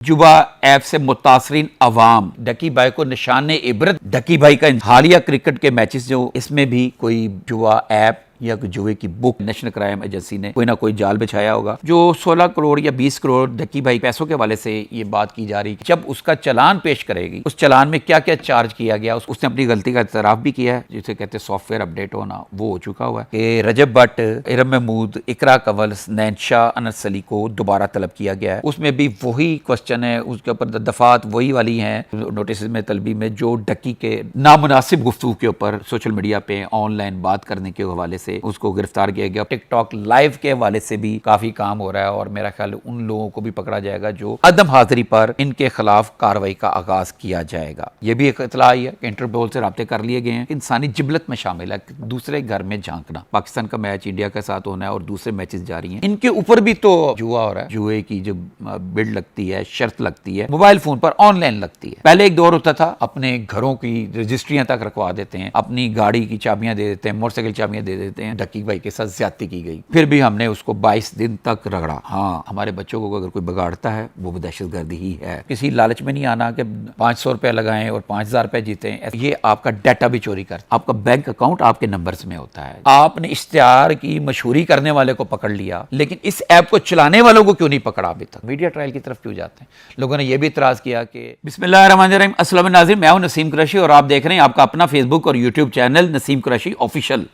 जुबा ऐप से मुतासरीन अवाम डकी भाई को निशान इबरत। डकी भाई का हालिया क्रिकेट के मैचेस जो इसमें भी कोई जुआ ऐप या जुए की बुक नेशनल क्राइम एजेंसी ने कोई ना कोई जाल बिछाया होगा। जो 16 करोड़ या 20 करोड़ डकी भाई पैसों के वाले से ये बात की जा रही है। जब उसका चालान पेश करेगी, उस चालान में क्या क्या चार्ज किया गया, उसने अपनी गलती का इतराफ भी किया है, जिसे कहते हैं सॉफ्टवेयर अपडेट होना, वो हो चुका हुआ है कि रजब भट्ट, इरम महमूद, इकरा कंवल, नैन शाह, अनस अली को दोबारा तलब किया गया है। उसमें भी वही क्वेश्चन है, उसके ऊपर दफात वही वाली हैं नोटिस में तलबी में, जो डकी के नामुनासिब गुफ्तगू के ऊपर सोशल मीडिया पे ऑनलाइन बात करने के हवाले से उसको गिरफ्तार किया गया। टिकटॉक लाइव के हवाले से भी काफी काम हो रहा है और मेरा ख्याल उन लोगों को भी पकड़ा जाएगा जो अदम हाजिरी पर इनके खिलाफ कार्रवाई का आगाज किया जाएगा। यह भी एक इतला आई है कि इंटरपोल से राब्ते कर लिए गए हैं। इंसानी जिबलत में शामिल है दूसरे घर में झांकना। पाकिस्तान का मैच इंडिया के साथ होना है और दूसरे मैचेस जारी हैं, इनके ऊपर भी तो जुआ हो रहा है। जुए की जो बिल्ड लगती है, शर्त लगती है, मोबाइल फोन पर ऑनलाइन लगती है। पहले एक दौर होता था अपने घरों की रजिस्ट्रियां तक रखवा देते हैं, अपनी गाड़ी की चाबियां दे देते हैं, मोटरसाइकिल चाबियां दे देते हैं। डकी भाई के साथ ज्यादती की गई, फिर भी हमने उसको 22 दिन तक रगड़ा। हाँ, हमारे बच्चों को अगर कोई बिगाड़ता है वो दहशतगर्दी ही है। किसी लालच में नहीं आना कि 500 रुपए लगाएं और 5000 रुपए जीते। ये आपका डाटा भी चोरी कर, आपका बैंक अकाउंट आपके नंबर्स में होता है। आपने इश्तिहार की मशहूरी करने वाले को पकड़ लिया, लेकिन इस ऐप को चलाने वालों को क्यों नहीं पकड़ा अभी तक? मीडिया ट्रायल की तरफ क्यों जाते हैं? लोगों ने यह भी इतराज किया कि बिस्मिल्लाहिर्रहमानिर्रहीम, अस्सलाम नाज़रीन, मैं हूं नसीम कुरैशी और आप देख रहे हैं आपका अपना फेसबुक और YouTube channel Naseem Qureshi official.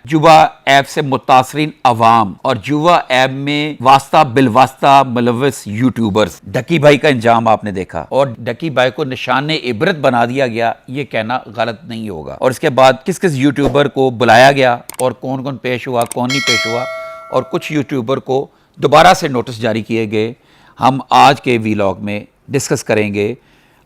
जुआ ऐप से मुतासरीन अवाम और जुआ ऐप में वास्ता बिलवास्ता मुलव्वस यूट्यूबर्स। डकी भाई का इंजाम आपने देखा और डकी भाई को निशान इबरत बना दिया गया, ये कहना गलत नहीं होगा। और इसके बाद किस किस यूट्यूबर को बुलाया गया और कौन कौन पेश हुआ, कौन नहीं पेश हुआ, और कुछ यूट्यूबर को दोबारा से नोटिस जारी किए गए, हम आज के वीलॉग में डिस्कस करेंगे।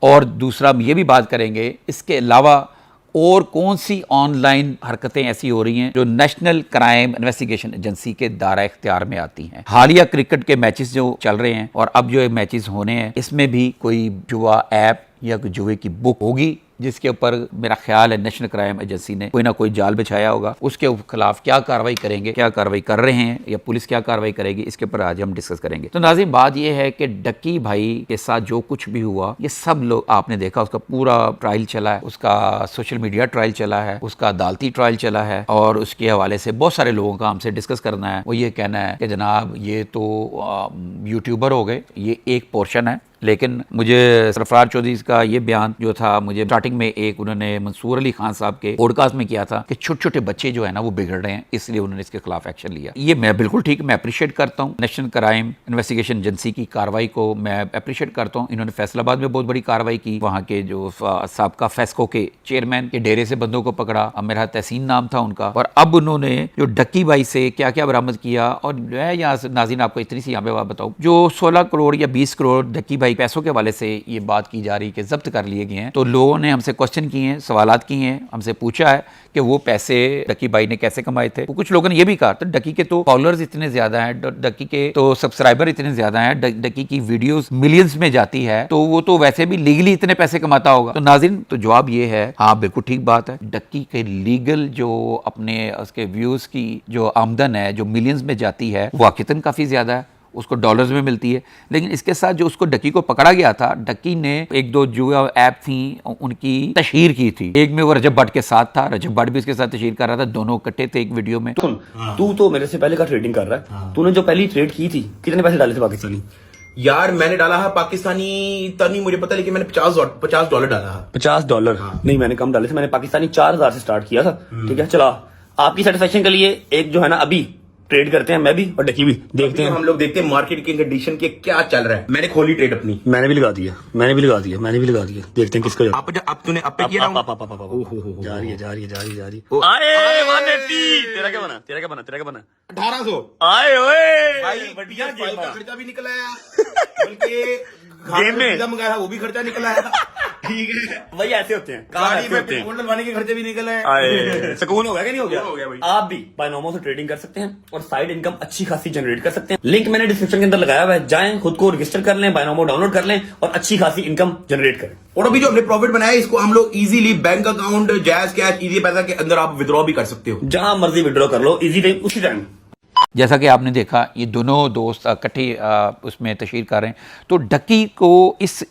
और दूसरा हम ये भी बात करेंगे इसके अलावा और कौन सी ऑनलाइन हरकतें ऐसी हो रही हैं जो नेशनल क्राइम इन्वेस्टिगेशन एजेंसी के दायरा इख्तियार में आती हैं। हालिया क्रिकेट के मैचेस जो चल रहे हैं और अब जो मैचेस होने हैं, इसमें भी कोई जुआ ऐप या कोई जुए की बुक होगी जिसके ऊपर मेरा ख्याल है नेशनल क्राइम एजेंसी ने कोई ना कोई जाल बिछाया होगा। उसके खिलाफ क्या कार्रवाई करेंगे, क्या कार्रवाई कर रहे हैं या पुलिस क्या कार्रवाई करेगी, इसके ऊपर आज हम डिस्कस करेंगे। तो नाज़रीन, बात यह है कि डकी भाई के साथ जो कुछ भी हुआ, ये सब लोग आपने देखा, उसका पूरा ट्रायल चला है, उसका सोशल मीडिया ट्रायल चला है, उसका अदालती ट्रायल चला है और उसके हवाले से बहुत सारे लोगों का हमसे डिस्कस करना है। वो ये कहना है कि जनाब ये तो यूट्यूबर हो गए, ये एक पोर्शन है। लेकिन मुझे सरफराज चौधरी का ये बयान जो था, मुझे स्टार्टिंग में एक उन्होंने मंसूर अली खान साहब के पॉडकास्ट में किया था कि छोटे छोटे बच्चे जो है ना वो बिगड़ रहे हैं, इसलिए उन्होंने इसके खिलाफ एक्शन लिया। ये मैं बिल्कुल ठीक, मैं अप्रिशिएट करता हूँ नेशनल क्राइम इन्वेस्टिगेशन एजेंसी की कार्रवाई को, मैं अप्रिशिएट करता हूँ। इन्होंने फैसलाबाद में बहुत बड़ी कार्रवाई की, वहाँ के जो साबका फेस्को के चेयरमैन के डेरे से बंदों को पकड़ा, मेरा तहसीन नाम था उनका। और अब उन्होंने जो डकी भाई से क्या क्या बरामद किया, और मैं यहाँ से नाज़रीन आपको इतनी सी यहाँ पे बात बताऊँ, जो 16 करोड़ या 20 करोड़ डकी भाई पैसों के वाले से ये बात की जा रही है कि जब्त कर लिए गए हैं। तो लोगों ने हमसे क्वेश्चन किए हैं, सवालात किए हैं, हमसे पूछा है कि वो पैसे डकी भाई ने कैसे कमाए थे। तो कुछ लोगों ने ये भी कहा तो डकी के तो फॉलोअर्स इतने ज्यादा हैं, डकी के तो सब्सक्राइबर इतने ज्यादा हैं, डकी की वीडियोस मिलियंस में जाती है, तो वो तो वैसे भी लीगली इतने पैसे कमाता होगा। तो नाज़रीन, तो जवाब ये है, हाँ बिल्कुल ठीक बात है। डकी के लीगल जो अपने उसके व्यूज की जो आमदन है, जो मिलियंस में जाती है, वाकईतन काफी ज्यादा है, उसको डॉलर्स में मिलती है। लेकिन इसके साथ जो उसको डकी को पकड़ा गया था, डकी ने एक दो जुआ ऐप थी उनकी तशहीर की थी। एक में वो रजब भट्ट के साथ था, रजब भट्ट भी उसके साथ तशहीर कर रहा था, दोनों इकट्ठे थे एक वीडियो में। सुन, तू तो मेरे से पहले का ट्रेडिंग कर रहा है। तूने जो पहली ट्रेड की थी, कितने पैसे डाले थे पाकिस्तानी? यार मैंने डाला है पाकिस्तानी, इतना नहीं मुझे पता, लेकिन मैंने $50 डाला है। $50? नहीं, मैंने कम डाले थे, मैंने पाकिस्तानी 4000 से स्टार्ट किया था। ठीक है, चला आपकी सेटिस्फेक्शन के लिए एक जो है ना अभी ट्रेड करते हैं, मैं भी और डकी भी देखते हैं, हम लोग देखते हैं मार्केट की कंडीशन के क्या चल रहा है। मैंने खोली ट्रेड अपनी, मैंने भी लगा दिया, देखते हैं किसका अब तूने अब पे किया ना। जा रही है तेरा क्या बना 1800 आए ओए भाई, बढ़िया खर्चा भी निकला है, बल्कि गेम में मंगाया वो भी खर्चा निकला है। ठीक है, वही ऐसे होते हैं, गाड़ी में पेट्रोल डलवाने के खर्चे भी निकले हैं। सुकून हो गया कि नहीं हो गया? हो गया भाई। आप भी बायनोमो से ट्रेडिंग कर सकते हैं और साइड इनकम अच्छी खासी जनरेट कर सकते हैं। लिंक मैंने डिस्क्रिप्शन के अंदर लगाया हुआ है, जाएं खुद को रजिस्टर कर लें, बायनोमो डाउनलोड कर लें और अच्छी खासी इनकम जनरेट करें। और अभी जो हमने प्रॉफिट बनाया है, इसको हम लोग easily bank account, jazz cash, easy पैसा के अंदर आप विड्रॉ भी कर सकते हो। जहां मर्जी विड्रॉ कर लो, इजी टाइम उसी टाइम। जैसा कि आपने देखा ये दोनों दोस्त इकट्ठे उसमें तशहीर कर रहे हैं, तो डक्की को इस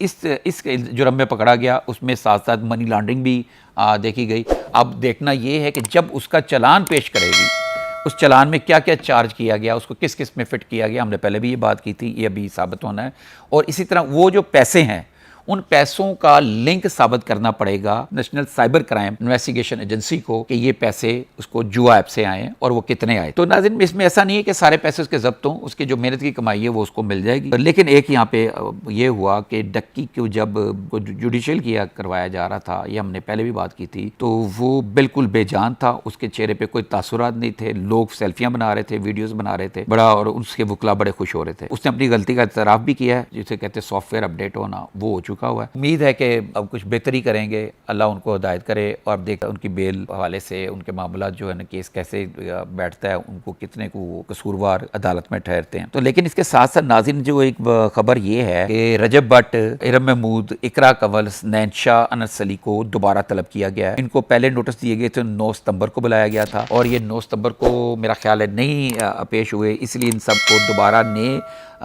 जुर्म में पकड़ा गया, उसमें साथ साथ मनी लॉन्ड्रिंग भी देखी गई। अब देखना ये है कि जब उसका चालान पेश करेगी, उस चालान में क्या क्या चार्ज किया गया, उसको किस किस में फिट किया गया, हमने पहले भी ये बात की थी, ये अभी साबित होना है। और इसी तरह वो जो पैसे हैं उन पैसों का लिंक साबित करना पड़ेगा national cyber crime investigation agency को कि ये पैसे उसको जुआ ऐप से आए और वो कितने आए। तो नाज़रीन इसमें ऐसा नहीं है कि सारे पैसे उसके जब्त हों, उसकी जो मेहनत की कमाई है वो उसको मिल जाएगी। लेकिन एक यहाँ पे ये हुआ कि डक्की को जब जुडिशियल किया करवाया जा रहा था, ये हमने पहले भी बात की थी, तो वो बिल्कुल बेजान था, उसके चेहरे पे कोई तासुरात नहीं थे, लोग सेल्फियां बना रहे थे, वीडियोस बना रहे थे बड़ा, और उसके वकला बड़े खुश हो रहे थे। उसने अपनी गलती का इतराफ़ भी किया है, जिसे कहते हैं सॉफ्टवेयर अपडेट होना, वो हो चुका हुआ है। उम्मीद है कि अब कुछ बेहतरी करेंगे, अल्लाह उनको हिदायत करे और देखा उनकी बेल हवाले से उनके मामला जो है ना केस कैसे बैठता है, उनको कितने को कसूरवार अदालत में ठहरते हैं। तो लेकिन इसके साथ साथ नाज़रीन जो एक खबर ये है कि रजब भट्ट, इरम महमूद, इकरा कंवल, नैन शाह, अनस अली को दोबारा तलब किया गया है। इनको पहले नोटिस दिए गए थे, 9 सितंबर को बुलाया गया था और ये 9 सितंबर को मेरा ख्याल है नहीं पेश हुए, इसलिए इन सबको दोबारा नए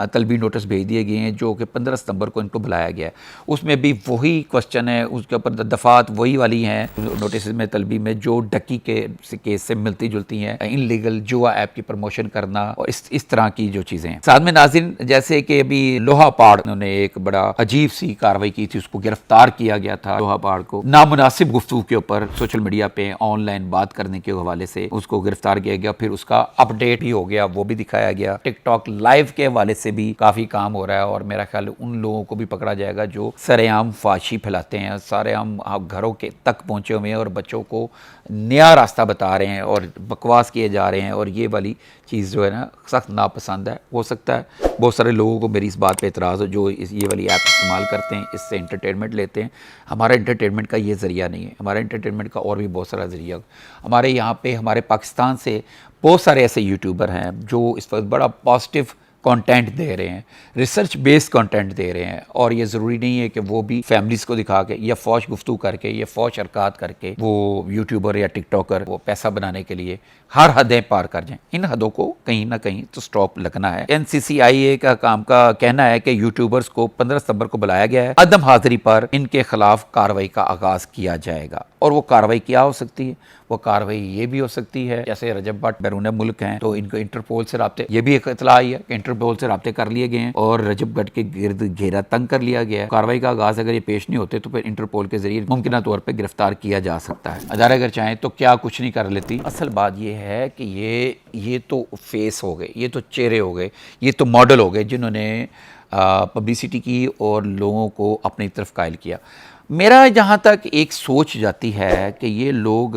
तलबी नोटिस भेज दिए गए हैं, जो कि 15 सितंबर को इनको बुलाया गया है। उसमें भी वही क्वेश्चन है, उसके ऊपर दफात वही वाली हैं नोटिस में तलबी में जो डक्की के केस से मिलती जुलती हैं, इनलीगल जुआ ऐप की प्रमोशन करना और इस तरह की जो चीज़ें हैं। साथ में नाज़रीन जैसे कि अभी लोहापाड़ उन्होंने एक बड़ा अजीब सी कार्रवाई की थी, उसको गिरफ्तार किया गया था लोहापाड़ को, नामुनासिब गुफ्तगू के ऊपर सोशल मीडिया पे ऑनलाइन बात करने के हवाले से उसको गिरफ्तार किया गया। फिर उसका अपडेट भी हो गया, वो भी दिखाया गया। टिकटॉक लाइव के हवाले से भी काफ़ी काम हो रहा है और मेरा ख्याल उन लोगों को भी पकड़ा जाएगा जो सरेआम फाशी फैलाते हैं, सरेआम घरों के तक पहुंचे हुए हैं और बच्चों को नया रास्ता बता रहे हैं और बकवास किए जा रहे हैं। और ये वाली चीज़ जो है ना सख्त नापसंद है। हो सकता है बहुत सारे लोगों को मेरी इस बात पे एतराज़ हो जो ये वाली ऐप इस्तेमाल करते हैं, इससे इंटरटेनमेंट लेते हैं। हमारा इंटरटेनमेंट का ये ज़रिया नहीं है, हमारा इंटरटेनमेंट का और भी बहुत सारा ज़रिया। हमारे यहाँ पे हमारे पाकिस्तान से बहुत सारे ऐसे यूट्यूबर हैं जो इस वक्त बड़ा पॉजिटिव कंटेंट दे रहे हैं, रिसर्च बेस्ड कंटेंट दे रहे हैं। और ये ज़रूरी नहीं है कि वो भी फैमिलीज़ को दिखा के या फौश गुफ्तगू करके या फौश हरकत करके वो यूट्यूबर या टिकटॉकर वो पैसा बनाने के लिए हर हदें पार कर जाएं। इन हदों को कहीं ना कहीं तो स्टॉप लगना है। NCCIA का काम का कहना है कि यूट्यूबर्स को 15 सितंबर को बुलाया गया है, अदम हाजिरी पर इनके खिलाफ कार्रवाई का आगाज किया जाएगा। और वो कार्रवाई क्या हो सकती है? वो कार्रवाई ये भी हो सकती है जैसे रजब भट्ट बैरून मुल्क हैं तो इनको इंटरपोल से राब्ते, ये भी एक इतला आई है कि इंटरपोल से राब्ते कर लिए गए हैं और रजब भट्ट के गिर्द घेरा तंग कर लिया गया है। कार्रवाई का आगाज अगर ये पेश नहीं होते तो फिर इंटरपोल के जरिए मुमकिन तौर पर गिरफ्तार किया जा सकता है। अदारे अगर चाहें तो क्या कुछ नहीं कर लेती। असल बात ये है कि ये तो फेस हो गए, ये तो चेहरे हो गए, ये तो मॉडल हो गए जिन्होंने पब्लिसिटी की और लोगों को अपनी तरफ कायल किया। मेरा जहाँ तक एक सोच जाती है कि ये लोग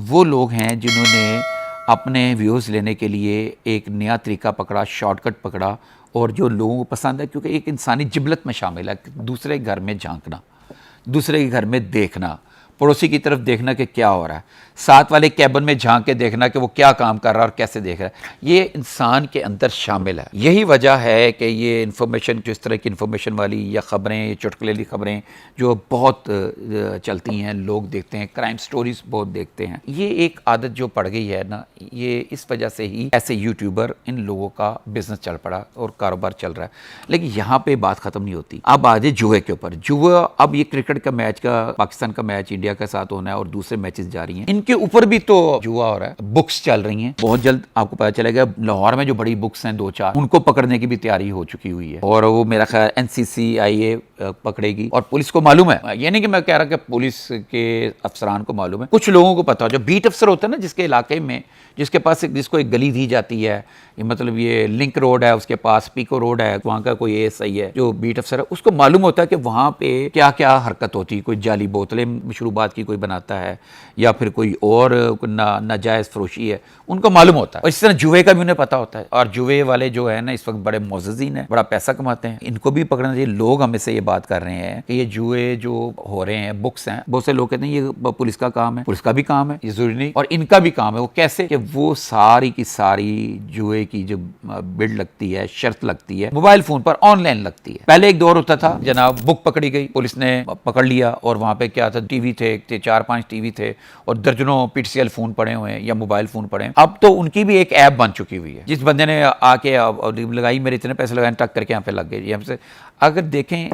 वो लोग हैं जिन्होंने अपने व्यूज़ लेने के लिए एक नया तरीका पकड़ा, शॉर्टकट पकड़ा और जो लोगों को पसंद है, क्योंकि एक इंसानी जिबलत में शामिल है दूसरे घर में झांकना, दूसरे के घर में देखना, पड़ोसी की तरफ देखना कि क्या हो रहा है, साथ वाले कैबिन में झांक के देखना कि वो क्या काम कर रहा है और कैसे देख रहा है। ये इंसान के अंदर शामिल है। यही वजह है कि ये इन्फॉर्मेशन, जिस तरह की इन्फॉर्मेशन वाली या ख़बरें, चुटकुलेली ख़बरें जो बहुत चलती हैं, लोग देखते हैं, क्राइम स्टोरीज बहुत देखते हैं, ये एक आदत जो पड़ गई है ना, ये इस वजह से ही ऐसे यूट्यूबर, इन लोगों का बिजनेस चल पड़ा और कारोबार चल रहा है। लेकिन यहाँ पे बात ख़त्म नहीं होती। अब आ जाए जुए के ऊपर। जुआ, अब ये क्रिकेट का मैच का, पाकिस्तान का मैच इंडिया के साथ होना है और दूसरे मैचेस जारी हैं, इनके ऊपर भी तो जुआ हो रहा है। बुक्स चल रही हैं, बहुत जल्द आपको पता चलेगा लाहौर में जो बड़ी बुक्स हैं 2-4, उनको पकड़ने की भी तैयारी हो चुकी हुई है और वो मेरा ख्याल NCCIA पकड़ेगी। और पुलिस को मालूम है, ये नहीं कि मैं कह रहा कि पुलिस के अफसरान को मालूम है, कुछ लोगों को पता हो, जो बीट अफसर होता है ना जिसके इलाके में, जिसके पास जिसको एक गली दी जाती है, मतलब ये लिंक रोड है, उसके पास पीको रोड है, वहाँ का कोई ASI है जो बीट अफसर है, उसको मालूम होता है कि वहाँ पे क्या क्या हरकत होती है। कोई जाली बोतलें मशरूबात की कोई बनाता है या फिर कोई और नाजायज़ फरोशी है, उनको मालूम होता है। और इस तरह जुए का भी उन्हें पता होता है। और जुए वाले जो है ना इस वक्त बड़े मोज़्ज़िन हैं, बड़ा पैसा कमाते हैं, इनको भी पकड़ना चाहिए। लोग हमें से ये बात कर रहे हैं कि ये जुए जो हो रहे हैं, बुक्स हैं, बहुत से लोग कहते हैं ये पुलिस का काम है, पुलिस का भी काम है, ये जरूरी नहीं, और इनका भी काम है। वो कैसे कि वो सारी की सारी जुए की जो बिल्ड लगती है, शर्त लगती है, मोबाइल फोन पर ऑनलाइन लगती है। पहले एक दौर होता था जनाब, बुक पकड़ी गई, पुलिस ने पकड़ लिया और वहां पे क्या था, टीवी थे, थे 4-5 टीवी थे और दर्जनों PTCL फ़ोन पड़े हुए हैं या मोबाइल फ़ोन पड़े हैं। अब तो उनकी भी एक ऐप बन चुकी हुई है। जिस बंदे ने आके लगाई, मेरे इतने पैसे लगाए, टक करके यहाँ पे लग गए। हमसे अगर देखें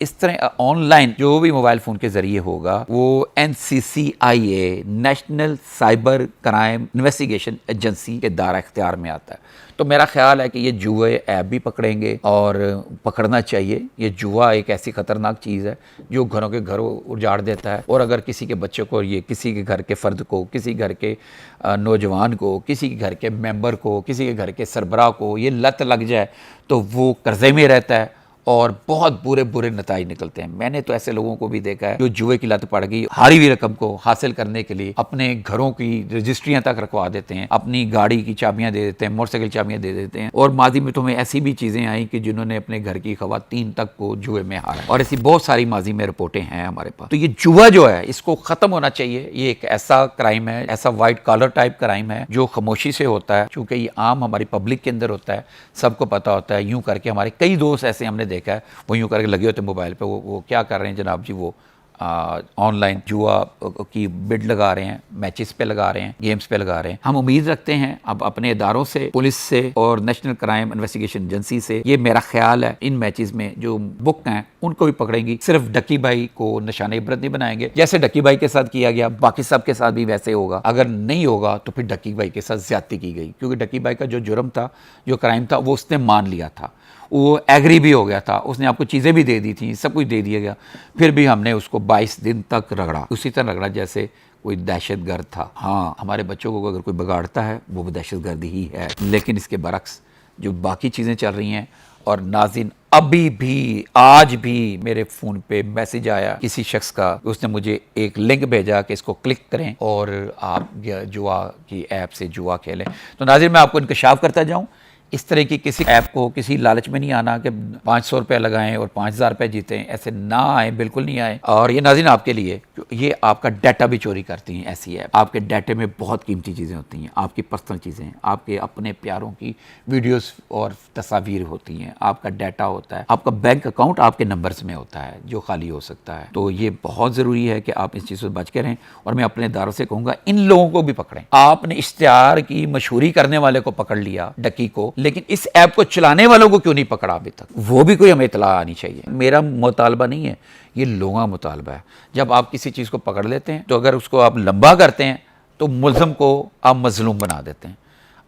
इस तरह ऑनलाइन जो भी मोबाइल फ़ोन के ज़रिए होगा वो NCCIA national cyber crime investigation agency के दायरा इख्तियार में आता है। तो मेरा ख्याल है कि ये जुए ऐप भी पकड़ेंगे और पकड़ना चाहिए। ये जुआ एक ऐसी ख़तरनाक चीज़ है जो घरों के घर उजाड़ देता है, और अगर किसी के बच्चे को, ये किसी के घर के फ़र्द को, किसी घर के नौजवान को, किसी के घर के मेंबर को, किसी के घर के सरबराह को ये लत लग जाए तो वो कर्जे में रहता है और बहुत बुरे बुरे नताइज निकलते हैं। मैंने तो ऐसे लोगों को भी देखा है जो जुए की लत पड़ गई, हारी हुई रकम को हासिल करने के लिए अपने घरों की रजिस्ट्रियां तक रखवा देते हैं, अपनी गाड़ी की चाबियां दे देते हैं, मोटरसाइकिल चाबियां दे देते हैं। और माजी में तुम्हें ऐसी भी चीज़ें आई कि जिन्होंने अपने घर की खवातीन तक को जुए में हारा, और ऐसी बहुत सारी माजी में रिपोर्टें हैं हमारे पास। तो ये जुआ जो है इसको ख़त्म होना चाहिए। ये एक ऐसा क्राइम है, ऐसा वाइट कॉलर टाइप क्राइम है जो खामोशी से होता है, चूँकि ये आम हमारी पब्लिक के अंदर होता है, सबको पता होता है। यूँ करके हमारे कई दोस्त ऐसे हमने देखा है, वो यूँ करके लगे होते मोबाइल पे, वो क्या कर रहे हैं जनाब जी, वो ऑनलाइन जुआ की बिड लगा रहे हैं, मैचेस पे लगा रहे हैं, गेम्स पे लगा रहे हैं। हम उम्मीद रखते हैं अब अपने इदारों से, पुलिस से और नेशनल क्राइम इन्वेस्टिगेशन एजेंसी से, ये मेरा ख्याल है इन मैचेस में जो बुक हैं उनको भी पकड़ेंगी। सिर्फ डक्की भाई को निशाने इबरत नहीं बनाएंगे, जैसे डक्की भाई के साथ किया गया बाकी सब के साथ भी वैसे होगा। अगर नहीं होगा तो फिर डक्की भाई के साथ ज्यादती की गई, क्योंकि डक्की भाई का जो जुर्म था, जो क्राइम था, वो उसने मान लिया था, वो एग्री भी हो गया था, उसने आपको चीज़ें भी दे दी थी, सब कुछ दे दिया गया, फिर भी हमने उसको 22 दिन तक रगड़ा, उसी तरह रगड़ा जैसे कोई दहशतगर्द था। हाँ, हमारे बच्चों को अगर कोई बिगाड़ता है वो दहशतगर्द ही है, लेकिन इसके बरक्स जो बाकी चीज़ें चल रही हैं। और नाज़रीन, अभी भी आज भी मेरे फ़ोन पे मैसेज आया किसी शख्स का, उसने मुझे एक लिंक भेजा कि इसको क्लिक करें और आप जुआ की ऐप से जुआ खेलें। तो नाज़रीन, मैं आपको इंकशाफ करता जाऊँ, इस तरह की किसी ऐप को किसी लालच में नहीं आना कि 500 रुपये लगाएं और 5000 रुपये जीतें, ऐसे ना आए, बिल्कुल नहीं आए। और ये नाज़रीन आपके लिए, ये आपका डाटा भी चोरी करती हैं ऐसी ऐप। आपके डाटे में बहुत कीमती चीज़ें होती हैं, आपकी पर्सनल चीज़ें, आपके अपने प्यारों की वीडियोस और तस्वीर होती हैं, आपका डाटा होता है, आपका बैंक अकाउंट आपके नंबर्स में होता है जो खाली हो सकता है। तो ये बहुत ज़रूरी है कि आप इस चीज़ से बच के रहें। और मैं अपने इदारों से कहूँगा इन लोगों को भी पकड़ें। आपने इश्तिहार की मशहूरी करने वाले को पकड़ लिया, डकी को, लेकिन इस ऐप को चलाने वालों को क्यों नहीं पकड़ा अभी तक? वो भी कोई हमें इतला आनी चाहिए। मेरा मुतालबा नहीं है, ये लोगों का मुतालबा है। जब आप किसी चीज़ को पकड़ लेते हैं तो अगर उसको आप लंबा करते हैं तो मुल्ज़म को आप मजलूम बना देते हैं।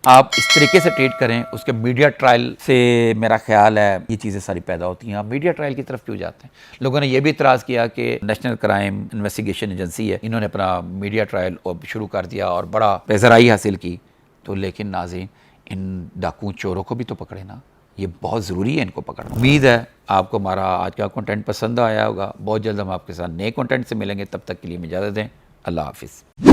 आप इस तरीके से ट्रीट करें। उसके मीडिया ट्रायल से मेरा ख्याल है ये चीज़ें सारी पैदा होती हैं। आप मीडिया ट्रायल की तरफ क्यों जाते हैं? लोगों ने यह भी इतराज़ किया कि नेशनल क्राइम इन्वेस्टिगेशन एजेंसी है, इन्होंने अपना मीडिया ट्रायल शुरू कर दिया और बड़ा पेशराई हासिल की। तो लेकिन नाज़रीन, इन डाकू चोरों को भी तो पकड़े ना, ये बहुत ज़रूरी है इनको पकड़ना। उम्मीद है आपको हमारा आज का कंटेंट पसंद आया होगा। बहुत जल्द हम आपके साथ नए कंटेंट से मिलेंगे, तब तक के लिए इजाज़त दें। अल्लाह हाफिज़।